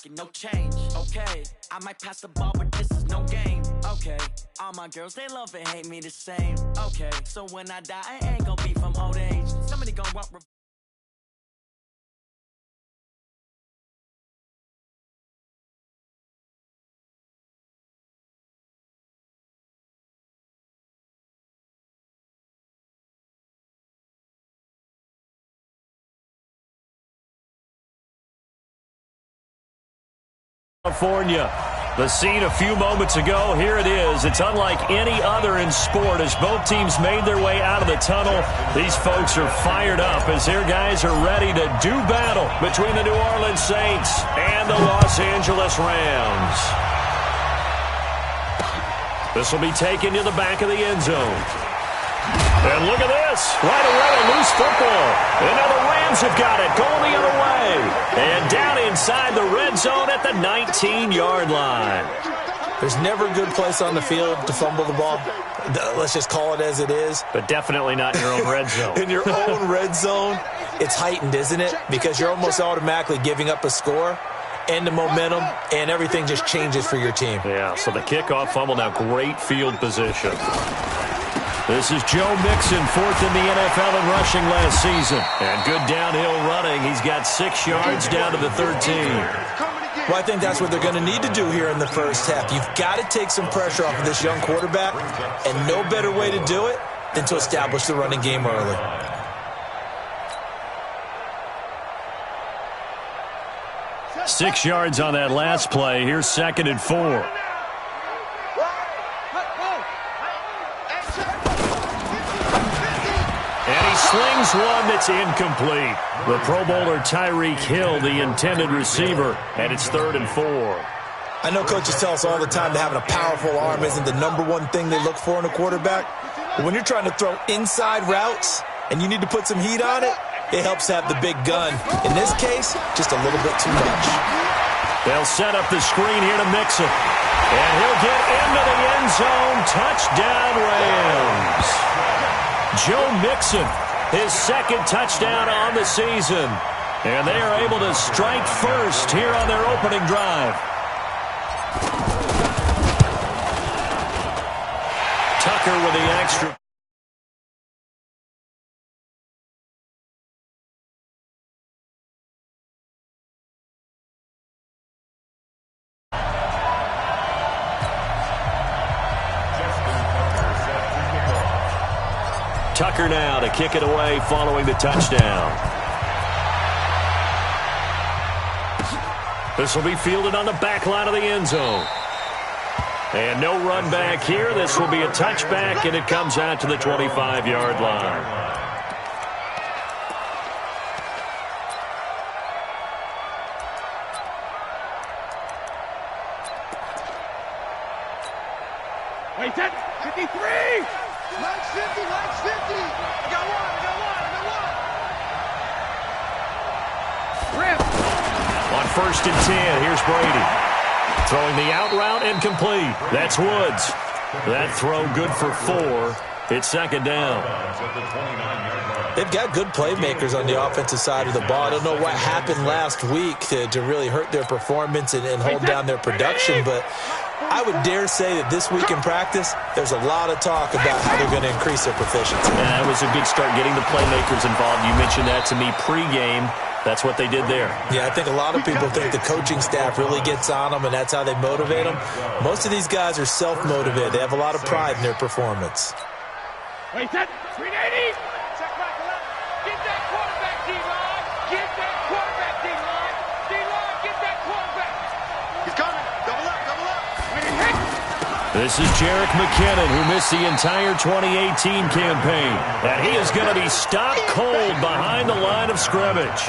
pocket, no change. Okay, I might pass the ball, but this is no game. Okay, all my girls, they love and hate me the same. Okay, so when I die, I ain't gonna be from old age. Somebody gonna want California. The scene a few moments ago, here it is. It's unlike any other in sport as both teams made their way out of the tunnel. These folks are fired up as their guys are ready to do battle between the New Orleans Saints and the Los Angeles Rams. This will be taken to the back of the end zone. And look at this. Right away, a loose football. And now the Rams have got it, going the other way. And down inside the red zone at the 19-yard line. There's never a good place on the field to fumble the ball. Let's just call it as it is. But definitely not in your own red zone. In your own red zone, it's heightened, isn't it? Because you're almost automatically giving up a score and the momentum, and everything just changes for your team. Yeah, so the kickoff fumble, now great field position. This is Joe Mixon, fourth in the NFL in rushing last season. And good downhill running. He's got 6 yards down to the 13. Well, I think that's what they're going to need to do here in the first half. You've got to take some pressure off of this young quarterback, and no better way to do it than to establish the running game early. Six yards on that last play. Here's 2nd and 4. And he slings one that's incomplete. The Pro Bowler Tyreek Hill, the intended receiver, and it's 3rd and 4. I know coaches tell us all the time that having a powerful arm isn't the number one thing they look for in a quarterback. But when you're trying to throw inside routes and you need to put some heat on it, it helps have the big gun. In this case, just a little bit too much. They'll set up the screen here to Mixon. And he'll get into the end zone. Touchdown, Rams. Joe Mixon, his 2nd touchdown on the season. And they are able to strike first here on their opening drive. Tucker with the extra. Tucker now to kick it away following the touchdown. This will be fielded on the back line of the end zone. And no run back here. This will be a touchback, and it comes out to the 25-yard line. Wait, that's 53! Line's 50, line's 50. I got one. Rip. On 1st and 10, here's Brady. Throwing the out route and complete. That's Woods. That throw good for 4. It's 2nd down. They've got good playmakers on the offensive side of the ball. I don't know what happened last week to really hurt their performance and hold down their production, but I would dare say that this week in practice, there's a lot of talk about how they're going to increase their proficiency. And that was a good start, getting the playmakers involved. You mentioned that to me pregame. That's what they did there. Yeah, I think a lot of people think the coaching staff really gets on them, and that's how they motivate them. Most of these guys are self-motivated. They have a lot of pride in their performance. Wait, that 380! Check back left. Get that quarterback, D-line! Get that quarterback, D-line! D-line, get that quarterback! He's coming! Double up, double up! This is Jerick McKinnon, who missed the entire 2018 campaign. And he is going to be stopped cold behind the line of scrimmage.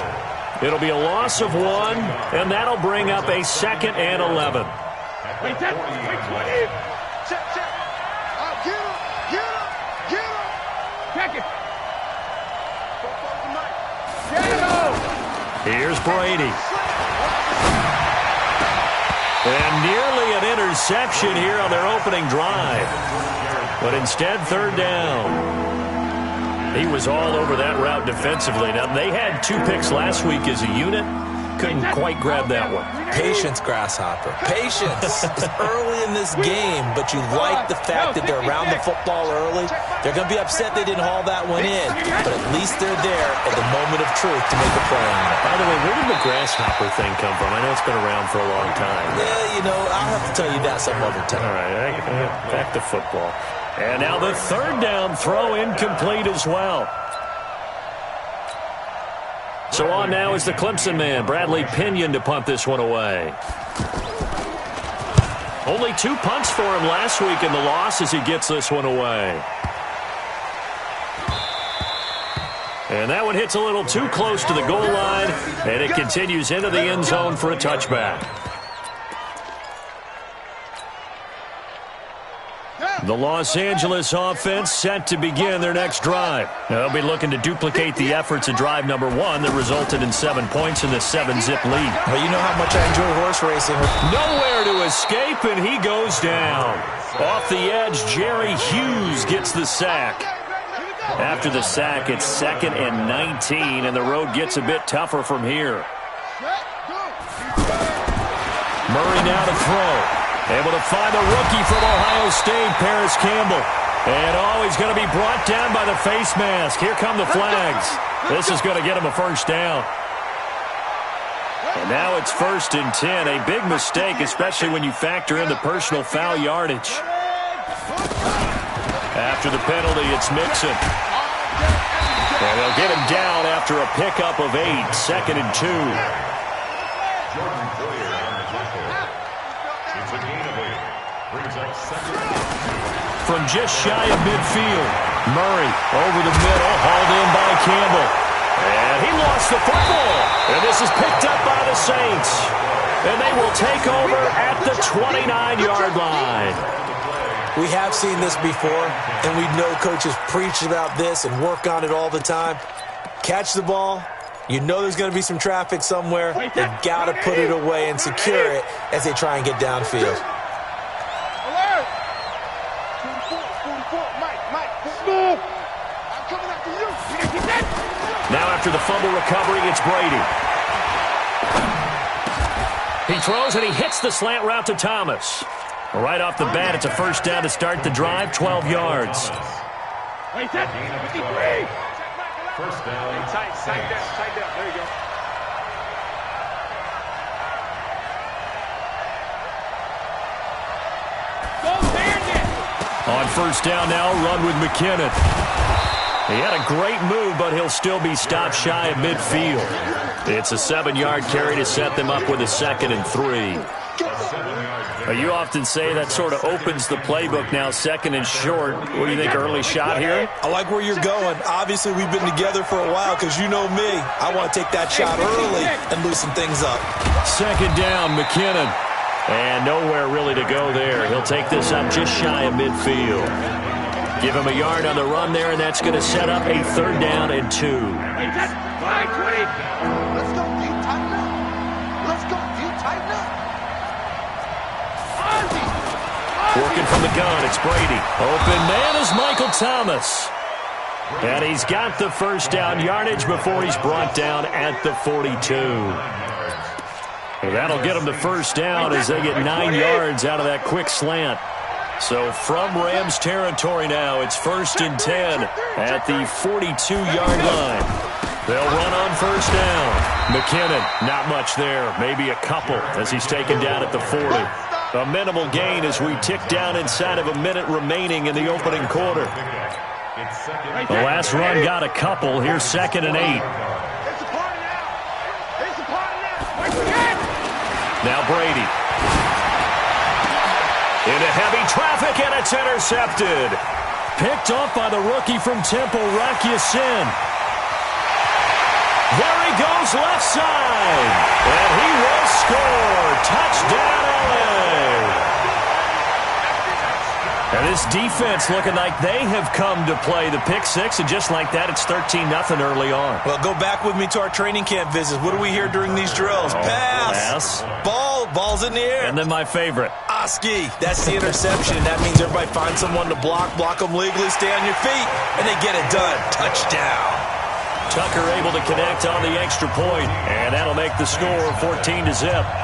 It'll be a loss of 1, and that'll bring up a 2nd and 11. Wait, that 320! Check, check! Get him! Get him! Get him! Check it! Get him! Here's Brady. And nearly an interception here on their opening drive. But instead, 3rd down. He was all over that route defensively. Now, they had 2 picks last week as a unit. couldn't quite grab that one. Patience, Grasshopper. Patience. It's early in this game, but you like the fact that they're around the football early. They're going to be upset they didn't haul that one in, but at least they're there at the moment of truth to make a play on it. By the way, where did the grasshopper thing come from? I know it's been around for a long time. Yeah, I'll have to tell you that some other time. All right, back to football. And now the third down throw incomplete as well. So on now is the Clemson man, Bradley Pinion, to punt this one away. Only 2 punts for him last week in the loss as he gets this one away. And that one hits a little too close to the goal line, and it continues into the end zone for a touchback. The Los Angeles offense set to begin their next drive. They'll be looking to duplicate the efforts of drive number 1 that resulted in 7 points in the 7-zip lead. Well, you know how much I enjoy horse racing. Nowhere to escape, and he goes down. Off the edge, Jerry Hughes gets the sack. After the sack, it's 2nd and 19, and the road gets a bit tougher from here. Murray now to throw. Able to find the rookie from Ohio State, Paris Campbell. And, he's going to be brought down by the face mask. Here come the flags. This is going to get him a first down. And now it's 1st and 10. A big mistake, especially when you factor in the personal foul yardage. After the penalty, it's Mixon. And they'll get him down after a pickup of 8, 2nd and 2. From just shy of midfield, Murray over the middle, hauled in by Campbell. And he lost the football. And this is picked up by the Saints. And they will take over at the 29-yard line. We have seen this before, and we know coaches preach about this and work on it all the time. Catch the ball. You know there's going to be some traffic somewhere. They've got to put it away and secure it as they try and get downfield. Now after the fumble recovery, it's Brady. He throws and he hits the slant route to Thomas. Right off the bat, it's a first down to start the drive, 12 yards. First down. Tight down. There you go. On first down now, run with McKinnon. He had a great move, but he'll still be stopped shy of midfield. It's a 7-yard carry to set them up with a 2nd and 3. You often say that sort of opens the playbook now, 2nd and short. What do you think, early shot here? I like where you're going. Obviously, we've been together for a while because you know me. I want to take that shot early and loosen things up. 2nd down, McKinnon. And nowhere really to go there. He'll take this up just shy of midfield. Give him a yard on the run there, and that's going to set up a 3rd down and 2. Let's go, deep, tighten up. Working from the gun, it's Brady. Open man is Michael Thomas. And he's got the first down yardage before he's brought down at the 42. And that'll get him the first down as they get 9 yards out of that quick slant. So from Rams territory now, it's 1st and 10 at the 42-yard line. They'll run on first down. McKinnon, not much there, maybe a couple as he's taken down at the 40. A minimal gain as we tick down inside of a minute remaining in the opening quarter. The last run got a couple. Here's 2nd and 8. Now Brady. Into heavy traffic, and it's intercepted. Picked off by the rookie from Temple, Rocky Sin. There he goes left side. And he will score. Touchdown, LA. And this defense looking like they have come to play the pick six, and just like that, it's 13-0 early on. Well, go back with me to our training camp visits. What do we hear during these drills? Pass. Ball's in the air. And then my favorite. Oski. That's the interception. That means everybody finds someone to block them legally, stay on your feet, and they get it done. Touchdown. Tucker able to connect on the extra point, and that'll make the score 14-0.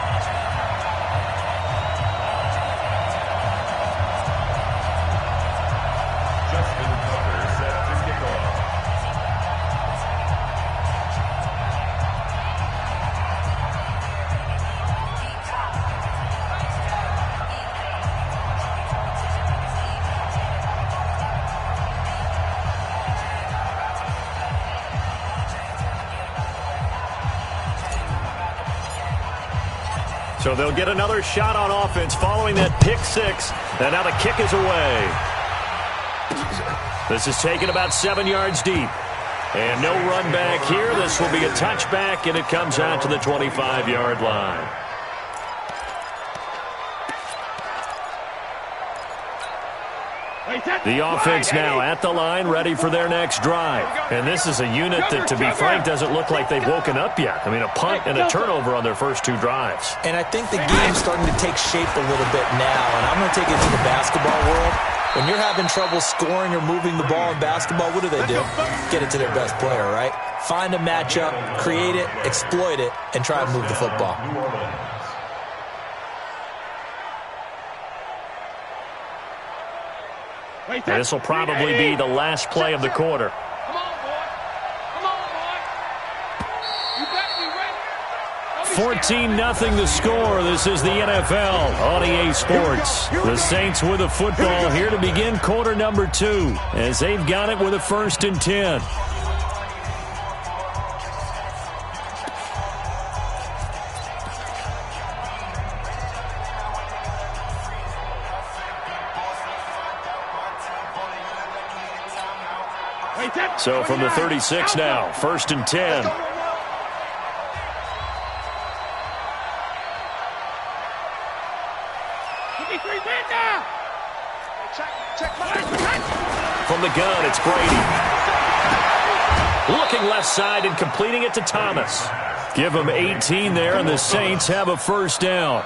So they'll get another shot on offense following that pick six. And now the kick is away. This is taken about 7 yards deep. And no run back here. This will be a touchback, and it comes out to the 25-yard line. The offense now at the line, ready for their next drive. And this is a unit that, to be frank, doesn't look like they've woken up yet. I mean, a punt and a turnover on their first 2 drives. And I think the game's starting to take shape a little bit now. And I'm going to take it to the basketball world. When you're having trouble scoring or moving the ball in basketball, what do? Get it to their best player, right? Find a matchup, create it, exploit it, and try to move the football. And this will probably be the last play of the quarter. Come on, boy. Come on, boy. You better be ready. 14-0 the score. This is the NFL on EA Sports. The Saints with the football here to begin quarter number 2 as they've got it with a 1st and 10. So from the 36 now, 1st and 10. From the gun, it's Brady. Looking left side and completing it to Thomas. Give him 18 there, and the Saints have a 1st down.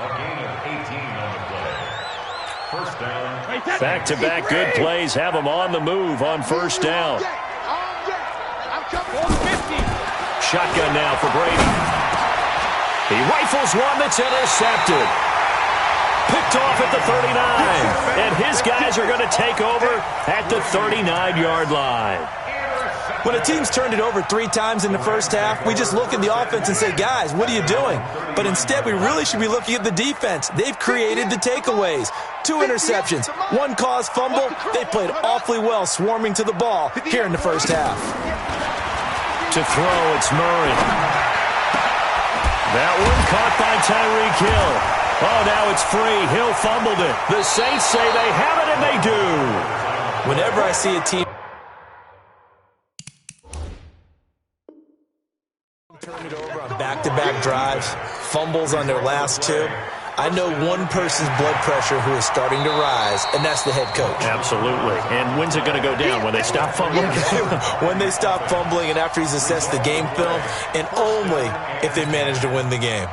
Back-to-back good plays have them on the move on 1st down. Shotgun now for Brady. He rifles one that's intercepted. Picked off at the 39. And his guys are going to take over at the 39-yard line. When a team's turned it over 3 times in the first half, we just look at the offense and say, guys, what are you doing? But instead, we really should be looking at the defense. They've created the takeaways. 2 interceptions, 1 caused fumble. They played awfully well swarming to the ball here in the first half. To throw, it's Murray. That one caught by Tyreek Hill. Oh, now it's free. Hill fumbled it. The Saints say they have it, and they do. Whenever I see a team turn it over on back-to-back drives, fumbles on their last 2, I know one person's blood pressure who is starting to rise, and that's the head coach. Absolutely. And when's it going to go down? When they stop fumbling? When they stop fumbling and after he's assessed the game film, and only if they manage to win the game.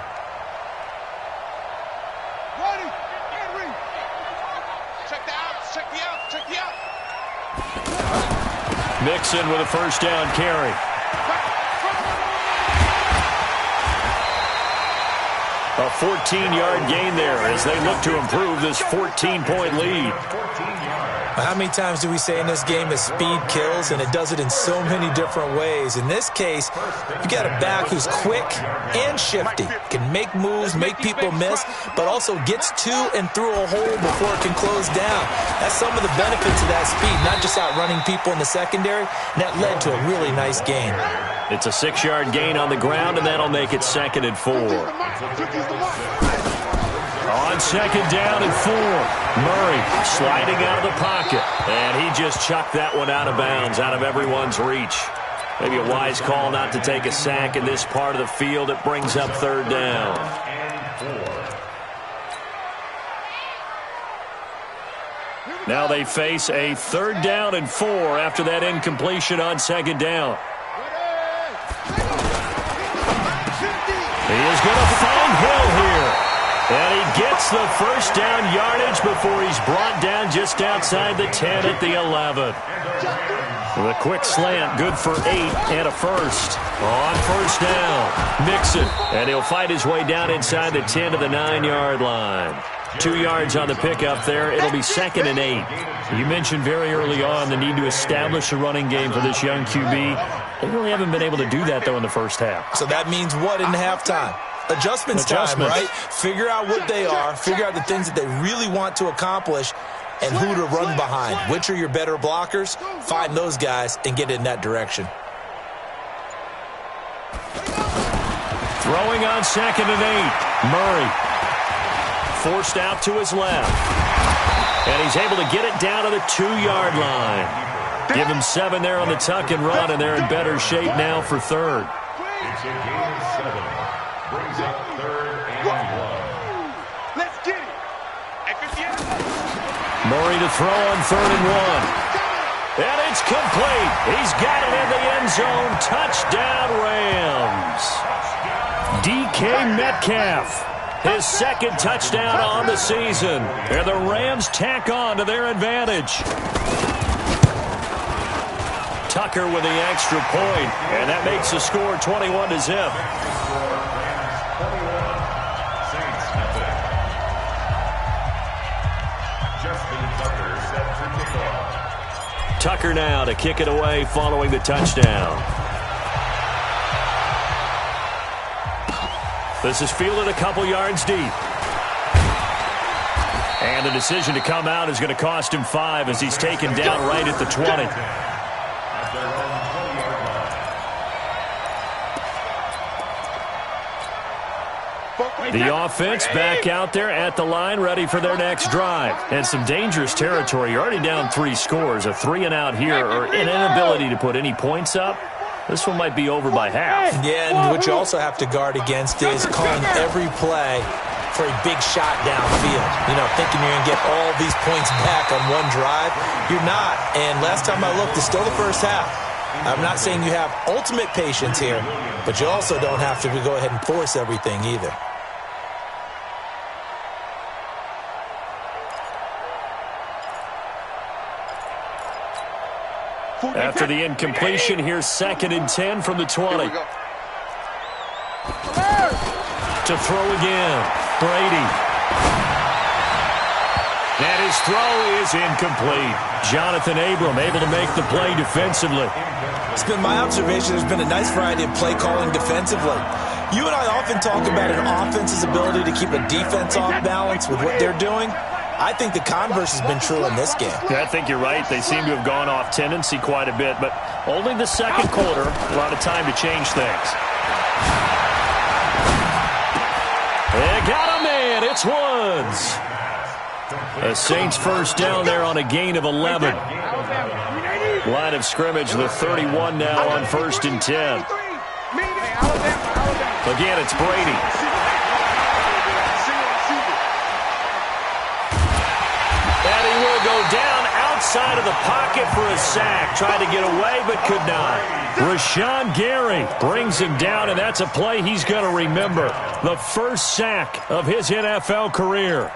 Mixon with a 1st down carry. A 14-yard gain there as they look to improve this 14-point lead. How many times do we say in this game that speed kills, and it does it in so many different ways? In this case, you got a back who's quick and shifty, can make moves, make people miss, but also gets to and through a hole before it can close down. That's some of the benefits of that speed, not just outrunning people in the secondary, and that led to a really nice gain. It's a 6-yard gain on the ground, and that'll make it 2nd and 4. On 2nd down and 4, Murray sliding out of the pocket, and he just chucked that one out of bounds, out of everyone's reach. Maybe a wise call not to take a sack in this part of the field. It brings up 3rd down. Now they face a 3rd down and 4 after that incompletion on 2nd down. He is going to find Hill here. And he gets gets the first down yardage before he's brought down just outside the 10 at the 11. The quick slant, good for 8 and a first. On first down, Mixon. And he'll fight his way down inside the 10 to the 9-yard line. 2 yards on the pickup there. It'll be 2nd and 8. You mentioned very early on the need to establish a running game for this young QB. They really haven't been able to do that, though, in the first half. So that means what in halftime? Adjustments time, right? Figure out what they are, figure out the things that they really want to accomplish, and who to run behind. Which are your better blockers? Find those guys and get in that direction. Throwing on 2nd and 8. Murray forced out to his left. And he's able to get it down to the 2-yard line. Give him 7 there on the tuck and run, and they're in better shape now for 3rd. It's a gain of 7. Brings up 3rd and 1. Let's get it. Murray to throw on 3rd and 1. And it's complete. He's got it in the end zone. Touchdown, Rams. DK Metcalf. His 2nd touchdown on the season. And the Rams tack on to their advantage. Tucker with the extra point. And that makes the score 21-0. Tucker now to kick it away following the touchdown. This is fielded a couple yards deep. And the decision to come out is going to cost him 5 as he's taken down right at the 20. The offense back out there at the line, ready for their next drive. And some dangerous territory. You're already down 3 scores. A 3-and-out here, or an inability to put any points up. This one might be over by half. Yeah, and what you also have to guard against is calling every play for a big shot downfield. You know, thinking you're going to get all these points back on one drive. You're not. And last time I looked, it's still the first half. I'm not saying you have ultimate patience here, but you also don't have to go ahead and force everything either. After the incompletion, here's 2nd and 10 from the 20. To throw again, Brady. And his throw is incomplete. Jonathan Abram able to make the play defensively. It's been my observation there's been a nice variety of play calling defensively. You and I often talk about an offense's ability to keep a defense off balance with what they're doing. I think the converse has been true in this game. Yeah, I think you're right. They seem to have gone off tendency quite a bit, but only the 2nd quarter, a lot of time to change things. They got a man. It's Woods. The Saints first down there on a gain of 11. Line of scrimmage, the 31 now on 1st and 10. Again, it's Brady. And he will go down outside of the pocket for a sack. Tried to get away, but could not. Rashawn Gary brings him down, and that's a play he's going to remember. The first sack of his NFL career.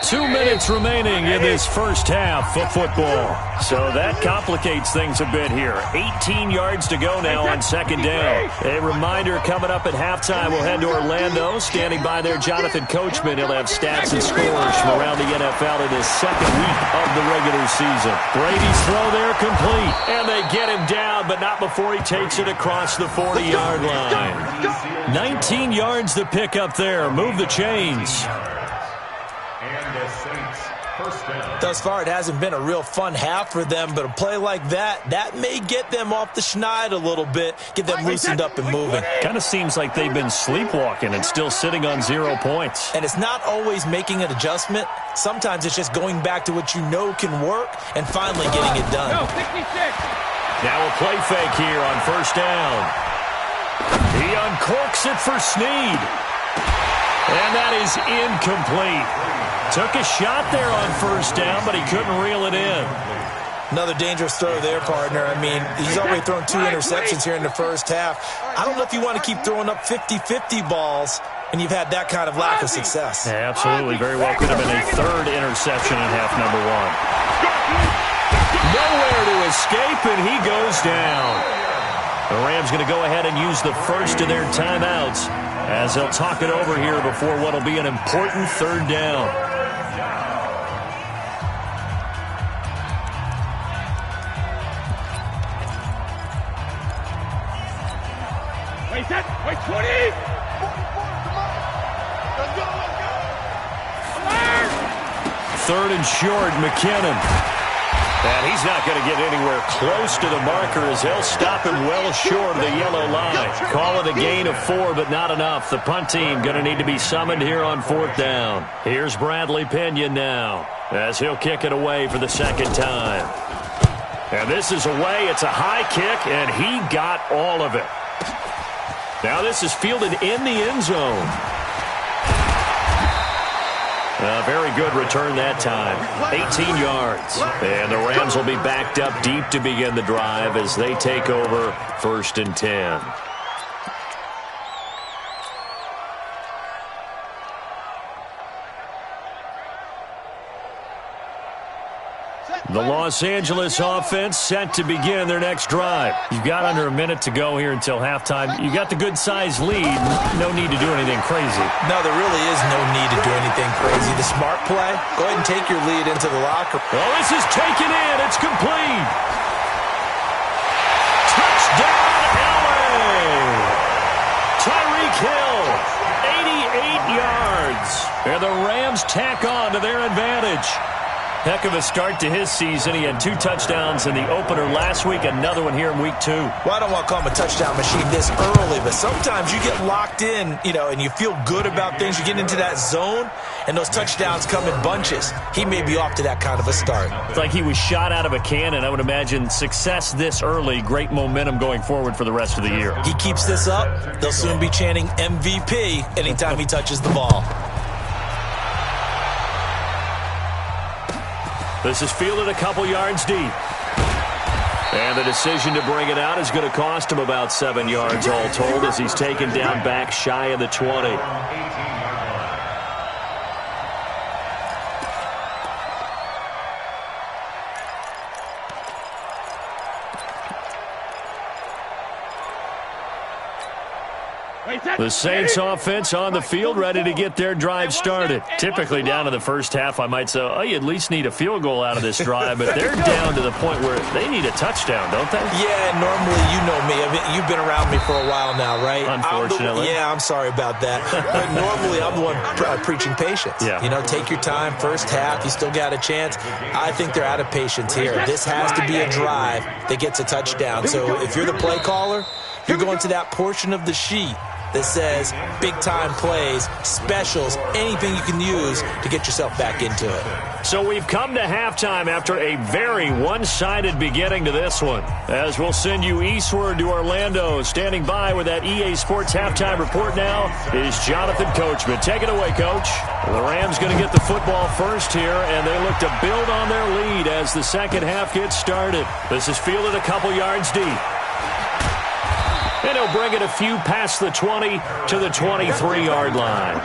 2 minutes remaining in this first half of football. So that complicates things a bit here. 18 yards to go now on 2nd down. A reminder coming up at halftime, we'll head to Orlando. Standing by there, Jonathan Coachman. He'll have stats and scores from around the NFL in his 2nd week of the regular season. Brady's throw there complete. And they get him down, but not before he takes it across the 40-yard line. 19 yards to pick up there. Move the chains. Thus far, it hasn't been a real fun half for them, but a play like that may get them off the schneid a little bit, get them loosened up and moving. Kind of seems like they've been sleepwalking and still sitting on 0 points. And it's not always making an adjustment. Sometimes it's just going back to what you know can work and finally getting it done. Now a play fake here on 1st down. He uncorks it for Snead. And that is incomplete. Took a shot there on 1st down, but he couldn't reel it in. Another dangerous throw there, partner. I mean, he's already thrown 2 interceptions here in the first half. I don't know if you want to keep throwing up 50-50 balls when you've had that kind of lack of success. Yeah, absolutely. Very well could have been a third interception in half number one. Nowhere to escape, and he goes down. The Rams going to go ahead and use the first of their timeouts as they'll talk it over here before what will be an important third down. Wait, set. Wait, 20. Let's go. Third and short, McKinnon. And he's not going to get anywhere close to the marker as they'll stop him well short of the yellow line. Call it a gain of 4, but not enough. The punt team going to need to be summoned here on fourth down. Here's Bradley Pinion now as he'll kick it away for the second time. And this is away. It's a high kick, and he got all of it. Now this is fielded in the end zone. A very good return that time. 18 yards. And the Rams will be backed up deep to begin the drive as they take over 1st and 10. The Los Angeles offense set to begin their next drive. You've got under a minute to go here until halftime. You got the good-sized lead. No need to do anything crazy. No, there really is no need to do anything crazy. The smart play, go ahead and take your lead into the locker room. Oh, this is taken in. It's complete. Touchdown, LA. Tyreek Hill, 88 yards. And the Rams tack on to their advantage. Heck of a start to his season. He had 2 touchdowns in the opener last week, another one here in week 2. Well, I don't want to call him a touchdown machine this early, but sometimes you get locked in, and you feel good about things. You get into that zone, and those touchdowns come in bunches. He may be off to that kind of a start. It's like he was shot out of a cannon. I would imagine success this early, great momentum going forward for the rest of the year. He keeps this up, they'll soon be chanting MVP anytime he touches the ball. This is fielded a couple yards deep. And the decision to bring it out is going to cost him about 7 yards all told as he's taken down back shy of the 20. The Saints offense on the field ready to get their drive started. Typically down to the first half, I might say, oh, you at least need a field goal out of this drive, but they're down to the point where they need a touchdown, don't they? Yeah, normally you know me. I mean, you've been around me for a while now, right? Unfortunately. I'm sorry about that. But normally I'm the one preaching patience. Yeah. Take your time, first half, you still got a chance. I think they're out of patience here. This has to be a drive that gets a touchdown. So if you're the play caller, you're going to that portion of the sheet that says big-time plays, specials, anything you can use to get yourself back into it. So we've come to halftime after a very one-sided beginning to this one. As we'll send you eastward to Orlando. Standing by with that EA Sports halftime report now is Jonathan Coachman. Take it away, Coach. The Rams going to get the football first here, and they look to build on their lead as the second half gets started. This is fielded a couple yards deep. And he'll bring it a few past the 20 to the 23-yard line.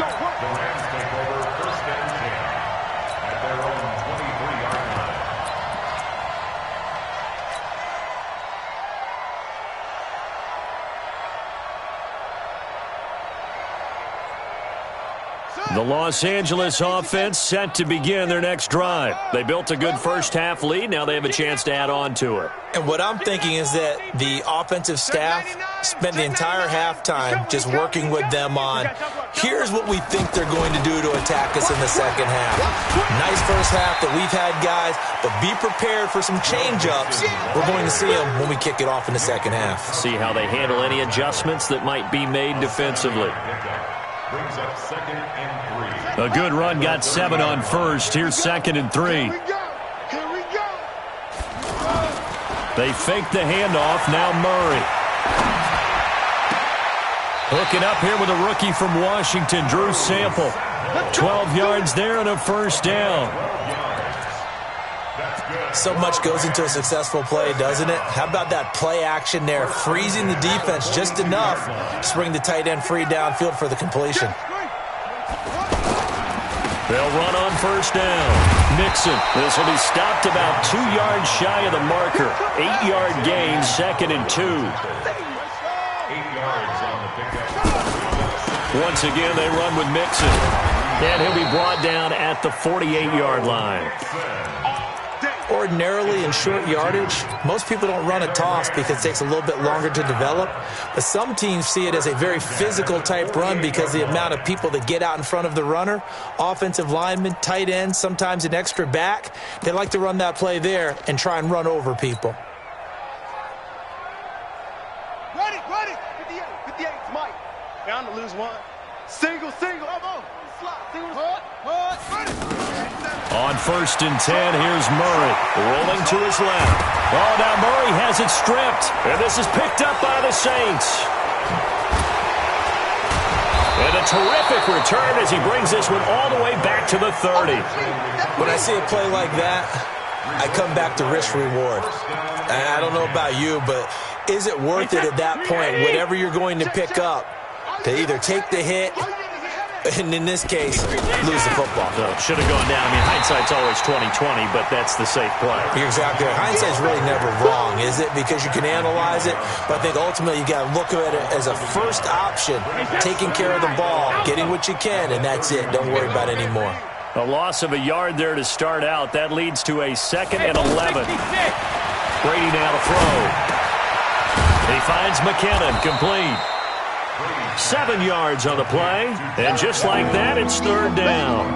The Los Angeles offense set to begin their next drive. They built a good first half lead. Now they have a chance to add on to it. And what I'm thinking is that the offensive staff spent the entire halftime just working with them on, here's what we think they're going to do to attack us in the second half. Nice first half that we've had, guys, but be prepared for some change-ups. We're going to see them when we kick it off in the second half. See how they handle any adjustments that might be made defensively. Brings up 2nd and 3. A good run got 7 on first. Here's 2nd and 3. Here we go. They fake the handoff. Now Murray. Hooking up here with a rookie from Washington, Drew Sample. 12 yards there and a first down. So much goes into a successful play, doesn't it? How about that play action there, freezing the defense just enough to bring the tight end free downfield for the completion. They'll run on first down. Mixon. This will be stopped about 2 yards shy of the marker. 8-yard gain, 2nd and 2. 8 yards on the pickup. Once again, they run with Mixon. And he'll be brought down at the 48-yard line. Ordinarily in short yardage, most people don't run a toss because it takes a little bit longer to develop. But some teams see it as a very physical type run because the amount of people that get out in front of the runner, offensive linemen, tight ends, sometimes an extra back, they like to run that play there and try and run over people. Ready, 58, it's Mike. Bound to lose one. Single, elbow. Slot, single, ready. On 1st and 10, here's Murray, rolling to his left. Oh, now Murray has it stripped, and this is picked up by the Saints. And a terrific return as he brings this one all the way back to the 30. When I see a play like that, I come back to risk reward. I don't know about you, but is it worth it at that point, whatever you're going to pick up, to either take the hit, and in this case, lose the football? No, should have gone down. I mean, hindsight's always 20/20, but that's the safe play. You're exactly right. Hindsight's really never wrong, is it? Because you can analyze it, but I think ultimately you got to look at it as a first option, taking care of the ball, getting what you can, and that's it. Don't worry about it anymore. A loss of a yard there to start out. That leads to a 2nd and 11. Brady now to throw. He finds McKinnon, complete. 7 yards on the play, and just like that, it's 3rd down.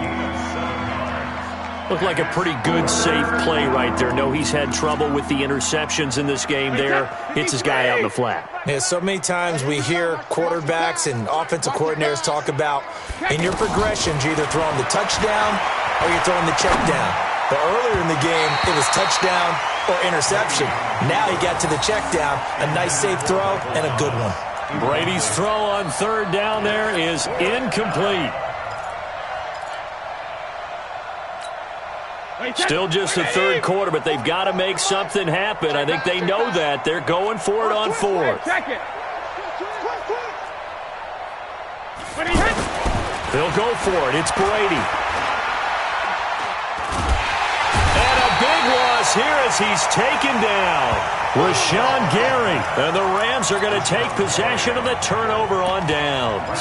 Looked like a pretty good, safe play right there. No, he's had trouble with the interceptions in this game there. Hits his guy out in the flat. Yeah, so many times we hear quarterbacks and offensive coordinators talk about in your progressions, you're either throwing the touchdown or you're throwing the check down. But earlier in the game, it was touchdown or interception. Now he got to the check down, a nice safe throw, and a good one. Brady's throw on 3rd down there is incomplete. Still just the 3rd quarter, but they've got to make something happen. I think they know that. They're going for it on 4th. They'll go for it. It's Brady. And a big loss here as he's taken down. Rashawn Gary. And the Rams are going to take possession of the turnover on downs.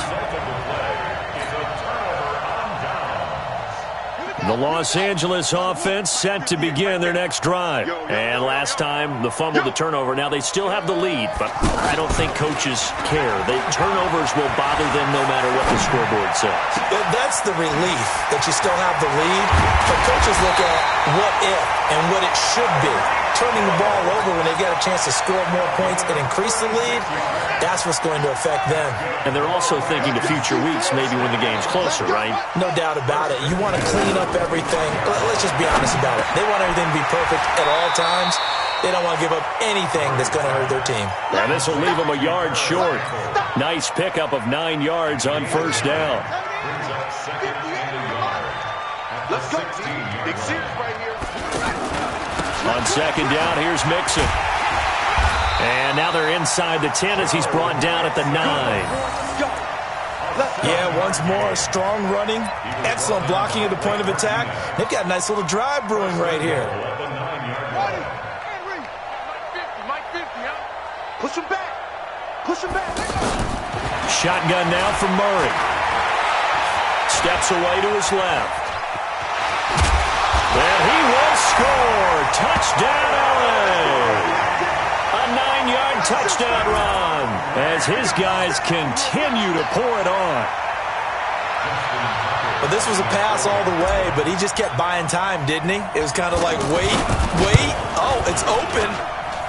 The Los Angeles offense set to begin their next drive. And last time, the fumble, the turnover. Now, they still have the lead, but I don't think coaches care. The turnovers will bother them no matter what the scoreboard says. That's the relief, that you still have the lead. But coaches look at what if and what it should be. Turning the ball over when they get a chance to score more points and increase the lead, that's what's going to affect them. And they're also thinking to future weeks, maybe when the game's closer, right? No doubt about it. You want to clean up everything. Let's just be honest about it. They want everything to be perfect at all times. They don't want to give up anything that's going to hurt their team. And this will leave them a yard short. Nice pickup of 9 yards on 1st down. Let's go. Big series right here. On 2nd down, here's Mixon. And now they're inside the 10 as he's brought down at the 9. Yeah, once more, strong running, excellent blocking at the point of attack. They've got a nice little drive brewing right here. Mike 50, huh? Push him back. Shotgun now from Murray. Steps away to his left. And he will score. Touchdown, LA. A 9-yard touchdown run as his guys continue to pour it on. Well, this was a pass all the way, but he just kept buying time, didn't he? It was kind of like, wait. Oh, it's open.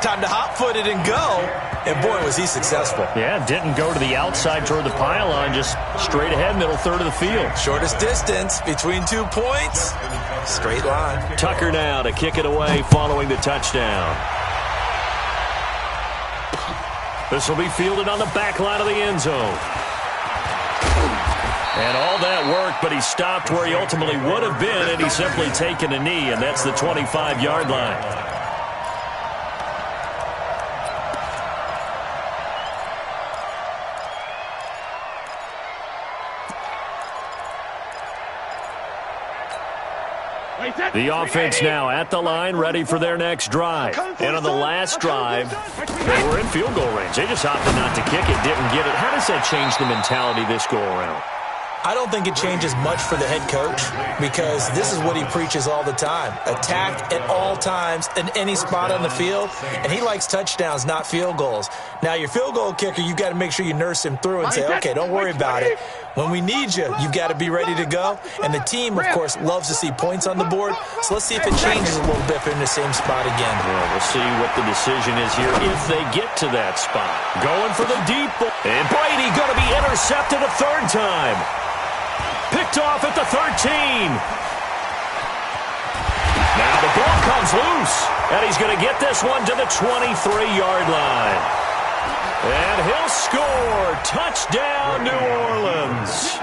Time to hot-foot it and go. And, boy, was he successful. Yeah, didn't go to the outside toward the pylon, just straight ahead, middle third of the field. Shortest distance between 2 points. Straight line. Tucker now to kick it away following the touchdown. This will be fielded on the back line of the end zone. And all that work, but he stopped where he ultimately would have been, and he's simply taken a knee, and that's the 25-yard line. The offense now at the line, ready for their next drive. And on the last drive, they were in field goal range. They just opted not to kick it, didn't get it. How does that change the mentality this go-around? I don't think it changes much for the head coach because this is what he preaches all the time. Attack at all times in any spot on the field, and he likes touchdowns, not field goals. Now, your field goal kicker, you've got to make sure you nurse him through and say, okay, don't worry about it. When we need you, you've got to be ready to go. And the team, of course, loves to see points on the board. So let's see if it changes a little bit if they're in the same spot again. Well, we'll see what the decision is here if they get to that spot. Going for the deep ball. And Brady going to be intercepted a third time. Picked off at the 13. Now the ball comes loose. And he's going to get this one to the 23-yard line. And he'll score. Touchdown, New Orleans.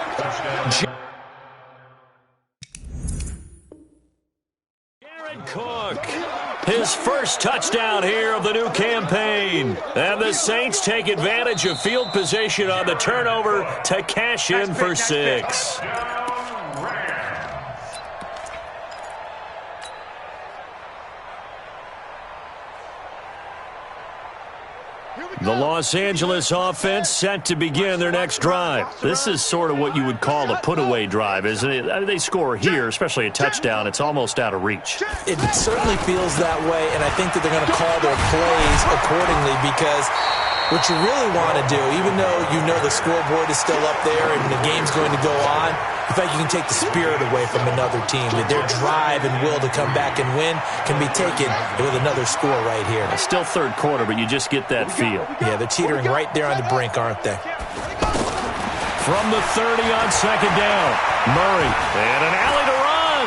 Jared Cook, his first touchdown here of the new campaign. And the Saints take advantage of field position on the turnover to cash in for 6. The Los Angeles offense set to begin their next drive. This is sort of what you would call a put-away drive, isn't it? I mean, they score here, especially a touchdown. It's almost out of reach. It certainly feels that way, and I think that they're going to call their plays accordingly because what you really want to do, even though you know the scoreboard is still up there and the game's going to go on, in fact, you can take the spirit away from another team. That their drive and will to come back and win can be taken with another score right here. It's still third quarter, but you just get that feel. Yeah, they're teetering right there on the brink, aren't they? From the 30 on second down, Murray, and an alley to run.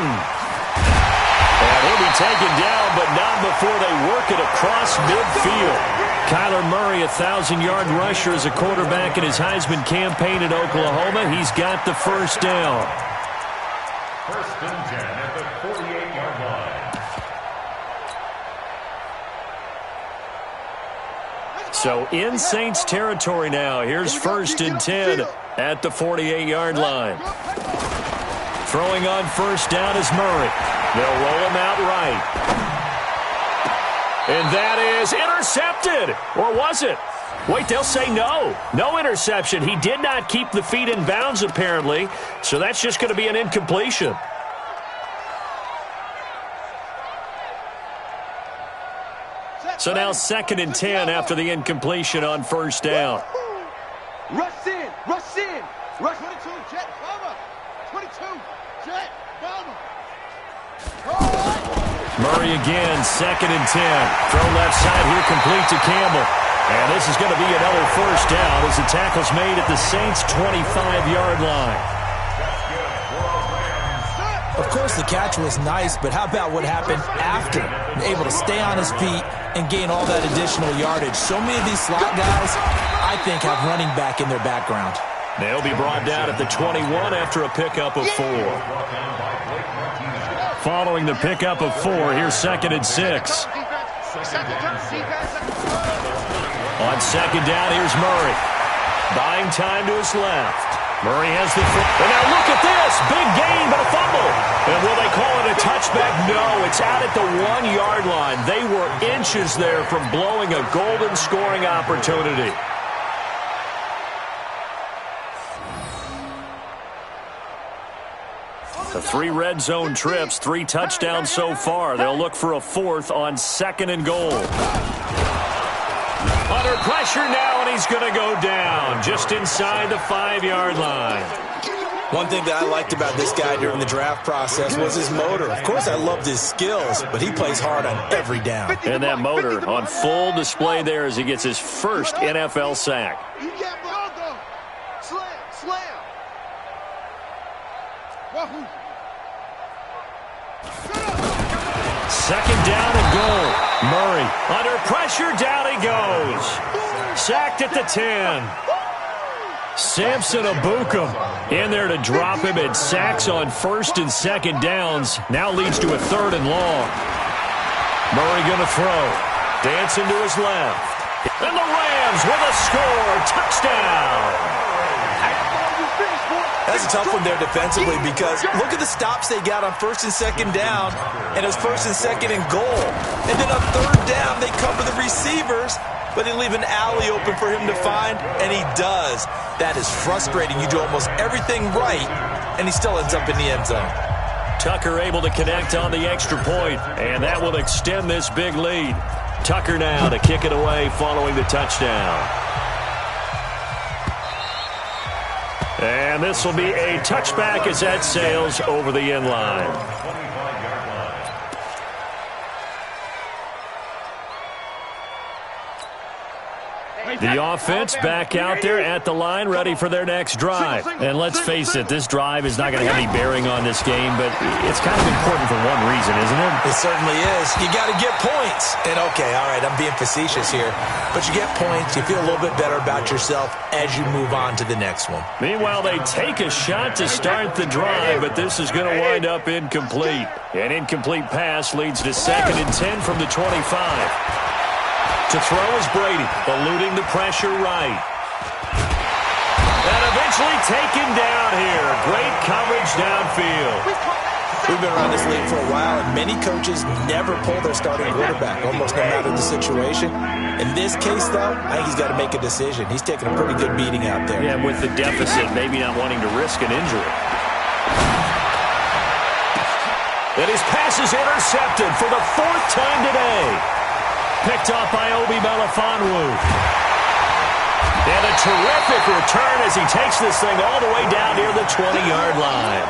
And he'll be taken down, but not before they work it across midfield. Kyler Murray, 1,000-yard rusher as a quarterback in his Heisman campaign at Oklahoma. He's got the first down. First and 10 at the 48-yard line. So in Saints territory now. Here's first and 10 at the 48-yard line. Throwing on first down is Murray. They'll roll him out right. And that is intercepted. Or was it? Wait, they'll say no. No interception. He did not keep the feet in bounds, apparently. So that's just going to be an incompletion. So now second and 10 after the incompletion on first down. Rush in, rush in. Rush 22, jet, bomber. 22, jet, bomber. Murray again, second and 10. Throw left side here, complete to Campbell. And this is going to be another first down as the tackle's made at the Saints' 25-yard line. Of course, the catch was nice, but how about what happened after? Able to stay on his feet and gain all that additional yardage. So many of these slot guys, I think, have running back in their background. They'll be brought down at the 21 after a pickup of 4. Following the pickup of 4, here's second and 6. On second down, here's Murray. Buying time to his left. Murray has the foot. And now look at this. Big gain, but a fumble. And will they call it a touchback? No, it's out at the 1-yard line. They were inches there from blowing a golden scoring opportunity. The 3 red zone trips, 3 touchdowns so far. They'll look for a 4th on second and goal. Under pressure now, and he's going to go down just inside the 5-yard line. One thing that I liked about this guy during the draft process was his motor. Of course, I loved his skills, but he plays hard on every down. And that motor on full display there as he gets his first NFL sack. Second down and goal. Murray under pressure, down he goes. Sacked at the 10. Samson Abukum in there to drop him, and sacks on first and second downs. Now leads to a 3rd and long. Murray going to throw. Dancing to his left. And the Rams with a score. Touchdown. That's a tough one there defensively because look at the stops they got on 1st and 2nd down, and it was 1st and 2nd and goal. And then on 3rd down, they cover the receivers, but they leave an alley open for him to find, and he does. That is frustrating. You do almost everything right, and he still ends up in the end zone. Tucker able to connect on the extra point, and that will extend this big lead. Tucker now to kick it away following the touchdown. And this will be a touchback as that sails over the end line. The offense back out there at the line, ready for their next drive. And let's face it, this drive is not going to have any bearing on this game, but it's kind of important for one reason, isn't it? It certainly is. You got to get points. And, okay, all right, I'm being facetious here. But you get points, you feel a little bit better about yourself as you move on to the next one. Meanwhile, they take a shot to start the drive, but this is going to wind up incomplete. An incomplete pass leads to 2nd and 10 from the 25. To throw is Brady, eluding the pressure right. And eventually taken down here. Great coverage downfield. We've been around this league for a while, and many coaches never pull their starting quarterback, almost no matter the situation. In this case, though, I think he's got to make a decision. He's taking a pretty good beating out there. Yeah, with the deficit, maybe not wanting to risk an injury. And his pass is intercepted for the 4th time today. Picked off by Obi Melifonwu. And a terrific return as he takes this thing all the way down near the 20-yard line.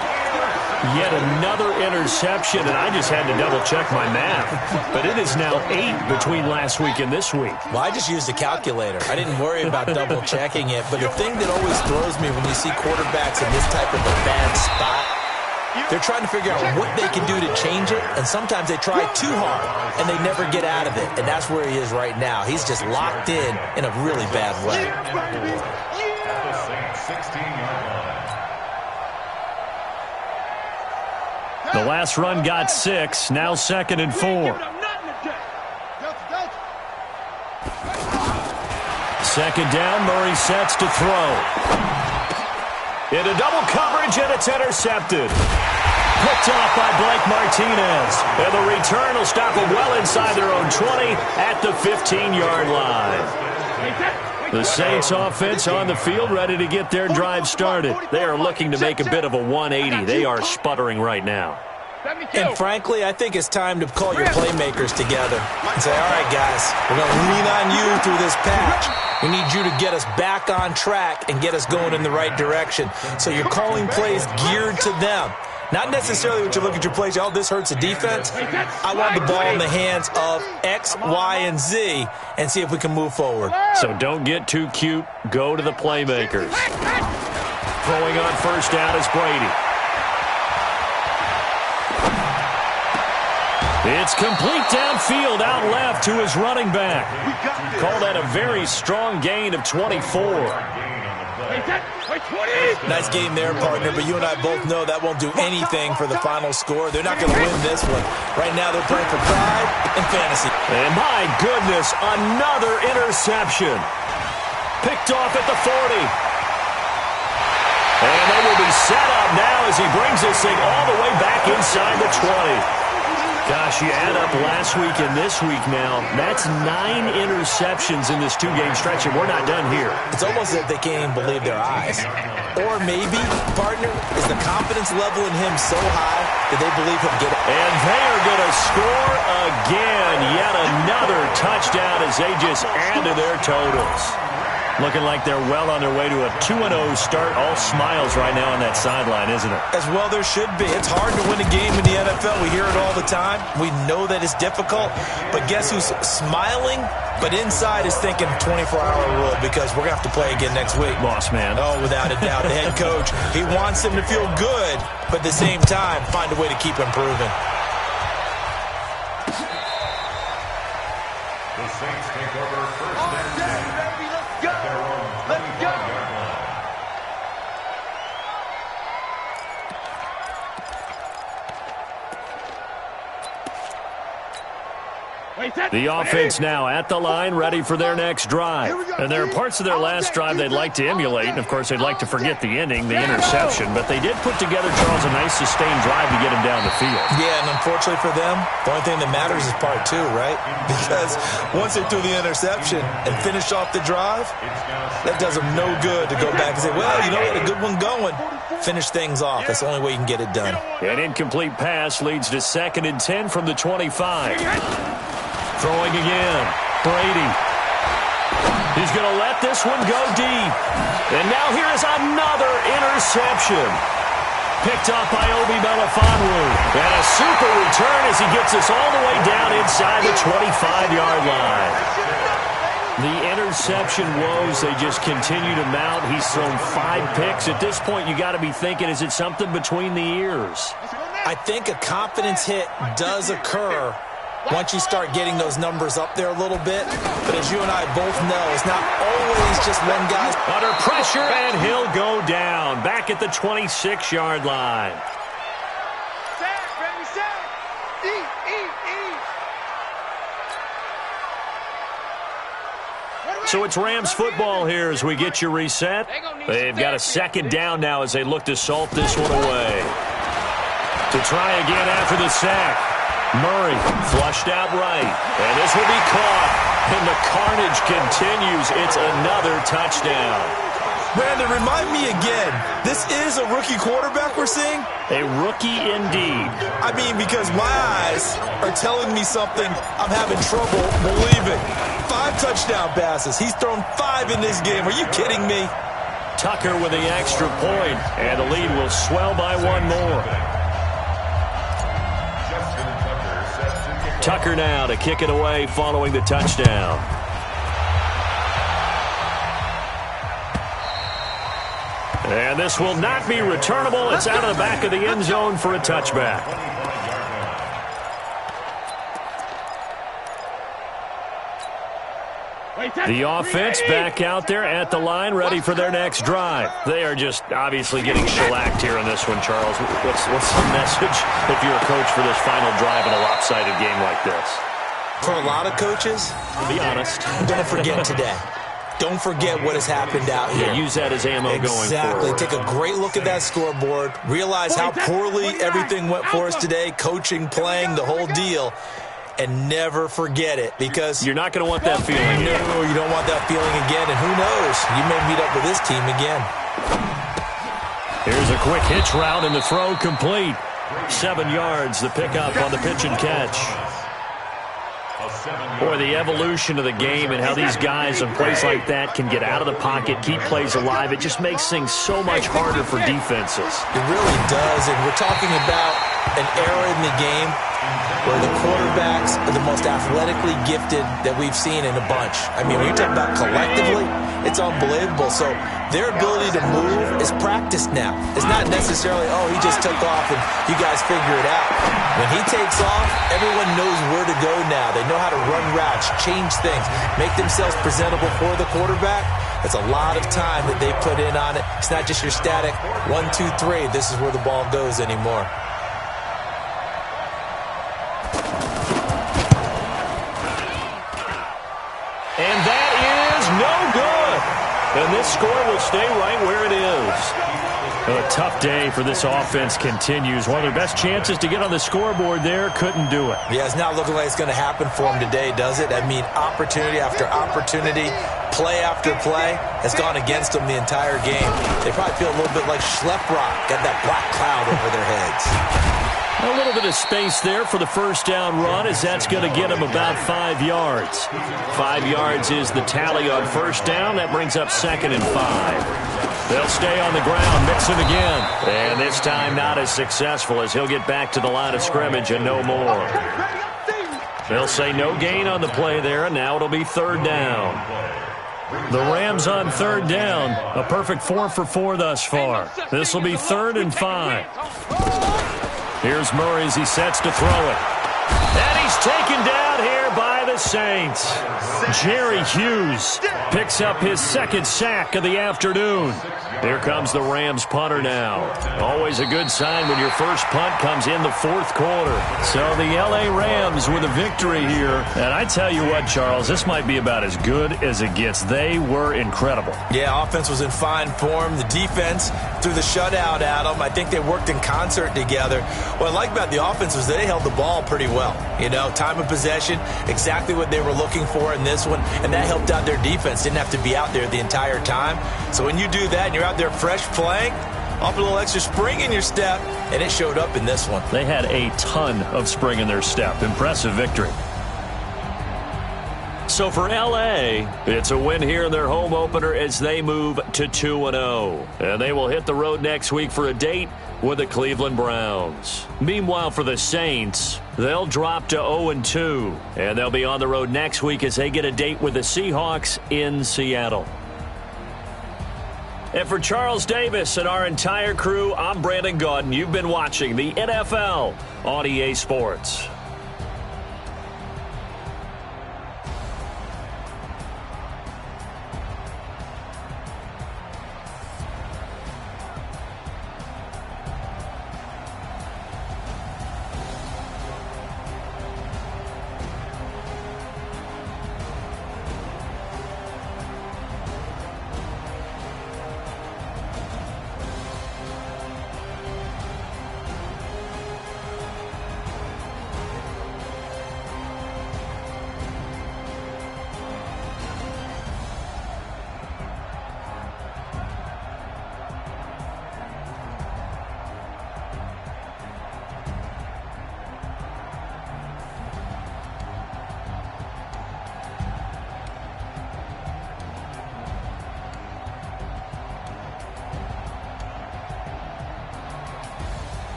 Yet another interception, and I just had to double-check my math. But it is now 8 between last week and this week. Well, I just used a calculator. I didn't worry about double-checking it. But the thing that always throws me when you see quarterbacks in this type of a bad spot, they're trying to figure out what they can do to change it, and sometimes they try too hard, and they never get out of it. And that's where he is right now. He's just locked in a really bad way. The last run got 6, now 2nd and 4. 2nd down, Murray sets to throw. Into double coverage, and it's intercepted. Picked off by Blake Martinez. And the return will stop them well inside their own 20 at the 15-yard line. The Saints offense on the field ready to get their drive started. They are looking to make a bit of a 180. They are sputtering right now. And frankly, I think it's time to call your playmakers together and say, all right, guys, we're going to lean on you through this patch. We need you to get us back on track and get us going in the right direction. So you're calling plays geared to them. Not necessarily what you look at your plays, oh, this hurts the defense. I want the ball in the hands of X, Y, and Z and see if we can move forward. So don't get too cute. Go to the playmakers. Throwing on 1st down is Brady. It's complete downfield out left to his running back. Call that a very strong gain of 24. Nice game there, partner, but you and I both know that won't do anything for the final score. They're not going to win this one. Right now they're playing for pride and fantasy. And my goodness, another interception. Picked off at the 40. And they will be set up now as he brings this thing all the way back inside the 20. Gosh, you add up last week and this week now, that's 9 interceptions in this 2-game stretch, and we're not done here. It's almost as if they can't even believe their eyes. Or maybe, partner, is the confidence level in him so high that they believe he'll get it. And they are going to score again. Yet another touchdown as they just add to their totals. Looking like they're well on their way to a 2-0 start. All smiles right now on that sideline, isn't it? As well there should be. It's hard to win a game in the NFL. We hear it all the time. We know that it's difficult. But guess who's smiling? But inside is thinking 24-hour rule because we're going to have to play again next week. Boss man. Oh, without a doubt. The head coach, he wants them to feel good, but at the same time, find a way to keep improving. The Saints take over 1st and 10. Let's go! The offense now at the line, ready for their next drive. And there are parts of their last drive they'd like to emulate, and, of course, they'd like to forget the ending, the interception. But they did put together, Charles, a nice sustained drive to get him down the field. Yeah, and unfortunately for them, the only thing that matters is part two, right? Because once they threw the interception and finished off the drive, that does them no good to go back and say, well, you know, we had a good one going. Finish things off. That's the only way you can get it done. An incomplete pass leads to 2nd and 10 from the 25. Throwing again. Brady. He's going to let this one go deep. And now here is another interception. Picked up by Obi Melifonwu. And a super return as he gets us all the way down inside the 25-yard line. The interception woes, they just continue to mount. He's thrown 5 picks. At this point, you got to be thinking, is it something between the ears? I think a confidence hit does occur once you start getting those numbers up there a little bit. But as you and I both know, it's not always just one guy. Under pressure, and he'll go down. Back at the 26-yard line. Sack, baby, sack. Eat. So it's Rams football here as we get you reset. They've got a 2nd down now as they look to salt this one away. To try again after the sack. Murray flushed out right. And this will be caught. And the carnage continues. It's another touchdown. Brandon, remind me again, this is a rookie quarterback we're seeing? A rookie indeed. I mean, because my eyes are telling me something I'm having trouble believing. 5 touchdown passes. He's thrown 5 in this game. Are you kidding me? Tucker with the extra point, and the lead will swell by 1 more. Tucker now to kick it away following the touchdown. And this will not be returnable. It's out of the back of the end zone for a touchback. The offense back out there at the line, ready for their next drive. They are just obviously getting shellacked here in this one, Charles. What's the message if you're a coach for this final drive in a lopsided game like this? For a lot of coaches, be honest. Don't forget today. Don't forget what has happened out here. Yeah, use that as ammo going forward. Exactly. Take a great look at that scoreboard. Realize how poorly everything went for us today. Coaching, playing, the whole deal. And never forget it, because you're not going to want that feeling. No, you don't want that feeling again. And who knows? You may meet up with this team again. Here's a quick hitch route, and the throw complete. 7 yards, the pickup on the pitch and catch. Boy, the evolution of the game and how these guys in plays like that can get out of the pocket, keep plays alive, it just makes things so much harder for defenses. It really does, and we're talking about an era in the game where the quarterbacks are the most athletically gifted that we've seen in a bunch. I mean, when you talk about collectively, it's unbelievable. So their ability to move is practiced now. It's not necessarily, oh, he just took off and you guys figure it out. When he takes off, everyone knows where to go now. They know how to run routes, change things, make themselves presentable for the quarterback. That's a lot of time that they put in on it. It's not just your static 1, 2, 3. This is where the ball goes anymore. And that is no good. And this score will stay right where it is. A tough day for this offense continues. One of their best chances to get on the scoreboard there, couldn't do it. Yeah, it's not looking like it's going to happen for them today, does it? I mean, opportunity after opportunity, play after play has gone against them the entire game. They probably feel a little bit like Schleprock, got that black cloud over their heads. A little bit of space there for the first down run, as that's going to get them about 5 yards. 5 yards is the tally on first down. That brings up 2nd and 5. They'll stay on the ground, mix it again. And this time not as successful, as he'll get back to the line of scrimmage and no more. They'll say no gain on the play there, and now it'll be 3rd down. The Rams on 3rd down. A perfect 4 for 4 thus far. This will be 3rd and 5. Here's Murray as he sets to throw it. And he's taken down here by the Saints. Jerry Hughes picks up his second sack of the afternoon. Here comes the Rams punter now. Always a good sign when your first punt comes in the fourth quarter. So the L.A. Rams with a victory here. And I tell you what, Charles, this might be about as good as it gets. They were incredible. Yeah, offense was in fine form. The defense threw the shutout at them. I think they worked in concert together. What I like about the offense was they held the ball pretty well. You know, time of possession, exactly what they were looking for in this one. And that helped out their defense. Didn't have to be out there the entire time. So when you do that and you're out there fresh playing, off a little extra spring in your step, and it showed up in this one. They had a ton of spring in their step. Impressive victory. So for L.A., it's a win here in their home opener as they move to 2-0. And they will hit the road next week for a date with the Cleveland Browns. Meanwhile, for the Saints, they'll drop to 0-2. And they'll be on the road next week as they get a date with the Seahawks in Seattle. And for Charles Davis and our entire crew, I'm Brandon Gaudin. You've been watching the NFL on EA Sports.